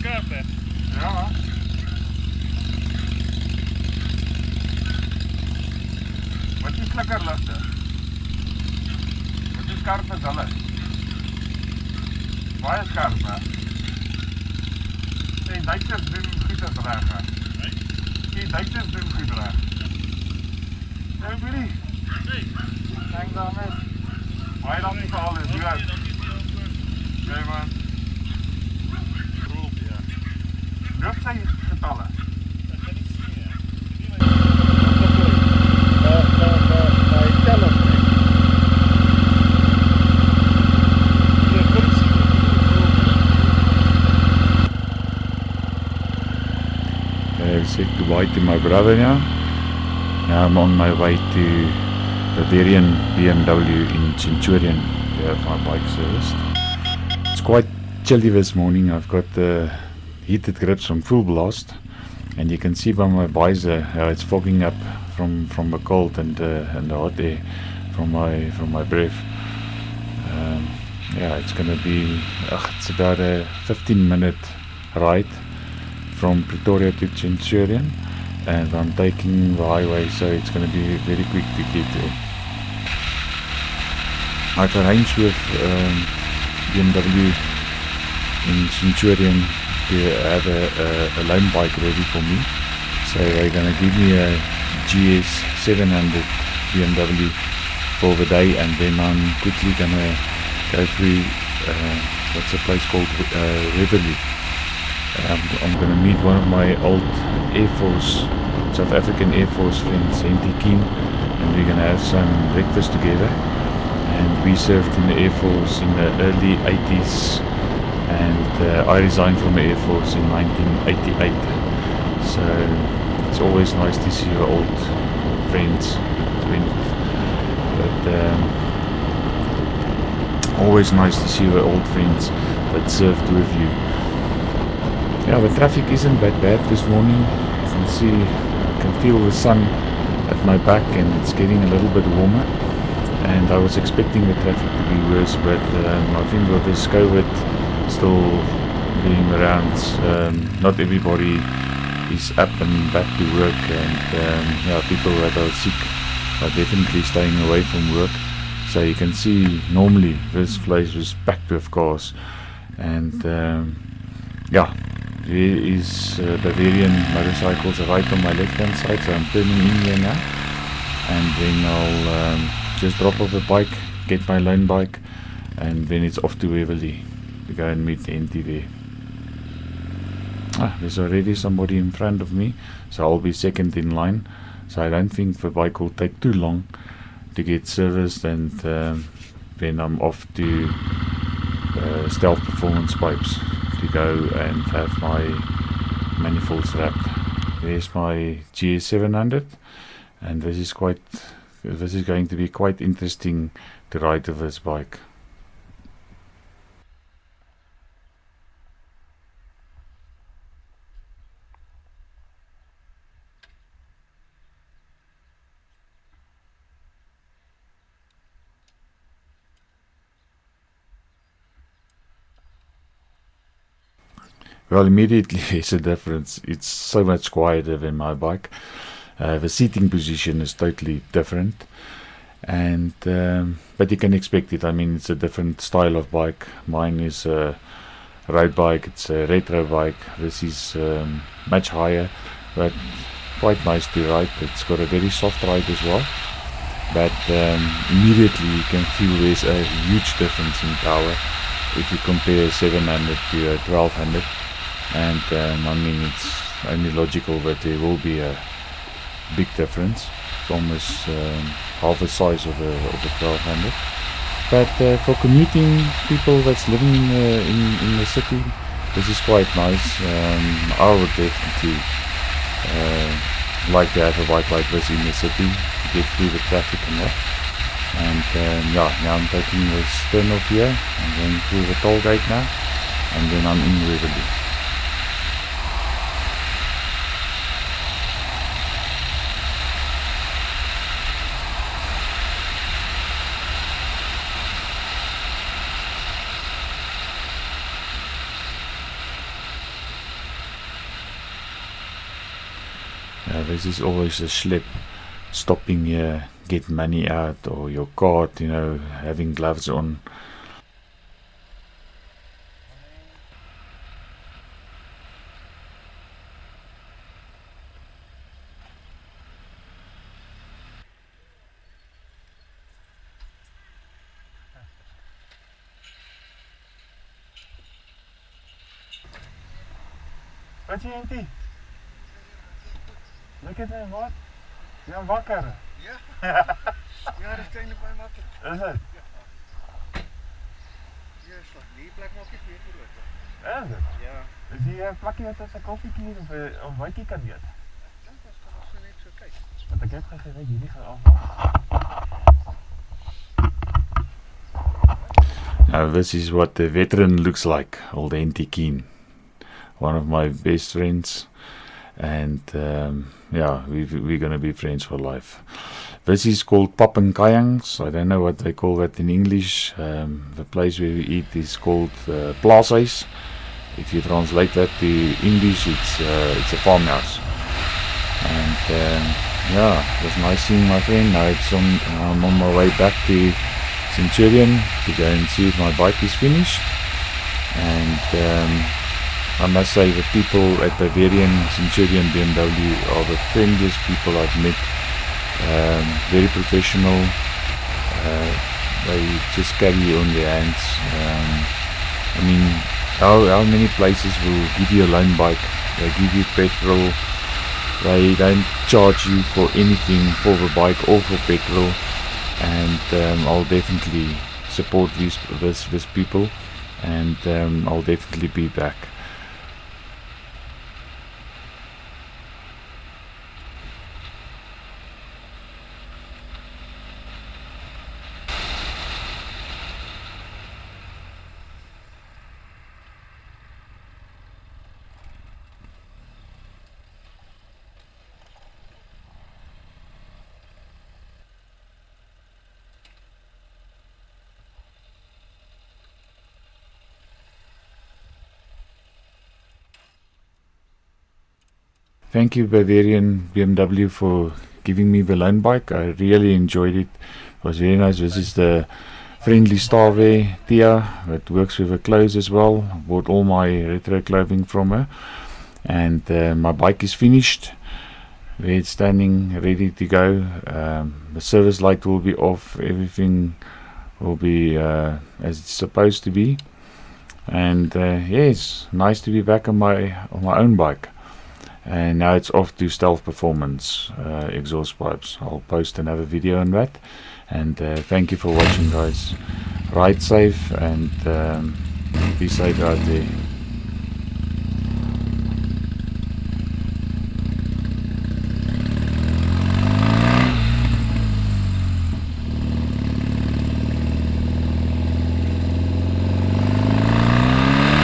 scherp, hè? Ja. Wat is lekker lustig? Wat is scherp is hulle? Baie scherp, hè? Die Duitsers doen goed as reg, hè? Die Duitsers doen goed reg. Ja, Billy. Kijk daar net. Baie dankie vir alles, Johan. Okay, man. Roep, ja. Loop sy getalle? Dat kan ik zien, ja. My teller. I said goodbye to my brother now. Now I'm on my way to Bavarian BMW in Centurion to have my bike serviced. It's quite chilly this morning. I've got the heated grips from full blast, and you can see by my visor how it's fogging up from the cold and the hot air from my breath. Yeah, it's gonna be it's about a 15-minute ride from Pretoria to Centurion, and I'm taking the highway, so it's going to be very quick to get there. I've arranged with BMW in Centurion to have a loan bike ready for me, so they're going to give me a GS700 BMW for the day, and then I'm quickly going to go through what's a place called Riverley. I'm going to meet one of my old Air Force, South African Air Force friends, Centurion, and we're going to have some breakfast together. And we served in the Air Force in the early 80s, and I resigned from the Air Force in 1988. So it's always nice to see your old friends. Always nice to see your old friends that served with you. Yeah, the traffic isn't that bad this morning. You can see, I can feel the sun at my back, and it's getting a little bit warmer. And I was expecting the traffic to be worse, but I think with this COVID still being around, not everybody is up and back to work, and yeah, people that are sick are definitely staying away from work. So you can see normally this place was packed with cars, and yeah. There is Bavarian motorcycles right on my left hand side, so I'm turning in here now, and then I'll just drop off the bike, get my loan bike, and then it's off to Waverley to go and meet the NTV. There's already somebody in front of me, so I'll be second in line, so I don't think the bike will take too long to get serviced, and then I'm off to Stealth Performance Pipes to go and have my manifolds wrapped. There's my GS700, and this is going to be quite interesting to ride with this bike. Well, immediately there's a difference. It's so much quieter than my bike. The seating position is totally different, and but you can expect it. I mean, it's a different style of bike. Mine is a road bike, it's a retro bike. This is much higher, but quite nice to ride. It's got a very soft ride as well, but immediately you can feel there's a huge difference in power if you compare 700 to a 1200. And I mean, it's only logical that there will be a big difference. It's almost half the size of a 1200. But for commuting people that's living in the city, this is quite nice. I would definitely like to have a bike like this in the city to get through the traffic and that. And yeah, now I'm taking this turn off here. I'm going through the toll gate now, and then I'm in Waverley. this is always a slip, stopping here, get money out, or your card, you know, having gloves on. Wat sê jy? Look at him, wat? Jy is wakker. Ja. Ja, dis klein by makker. Is dit? Ja, slag. Die plek maak ek weer groot. Is dit? Ja. Is hier 'n plekkie wat ons 'n koffietjie of watjie kan eet? Ek dink as ons so net so kyk. Want ek het gesê dat hierdie gaan afwag. Now this is what the veteran looks like, old Keen. One of my best friends, and yeah, we're going to be friends for life. This is called Pap and Kayangs. I don't know what they call that in English. The place where we eat is called Plazas. If you translate that to English, it's a farmhouse. And yeah, it was nice seeing my friend. Now I'm on my way back to Centurion to go and see if my bike is finished. And I must say the people at Bavarian Centurion BMW are the friendliest people I've met. Very professional. They just carry you on their hands. I mean, how many places will give you a loan bike? They give you petrol. They don't charge you for anything for the bike or for petrol. And I'll definitely support these people, and I'll definitely be back. Thank you, Bavarian BMW, for giving me the loan bike. I really enjoyed it. It was very nice. This is the friendly star there, Tia, that works with her clothes as well. I bought all my retro clothing from her. And my bike is finished. It's standing ready to go. The service light will be off. Everything will be as it's supposed to be. And yes, nice to be back on my own bike. And now it's off to stealth performance, exhaust pipes. I'll post another video on that. And thank you for watching, guys. Ride safe and be safe out there.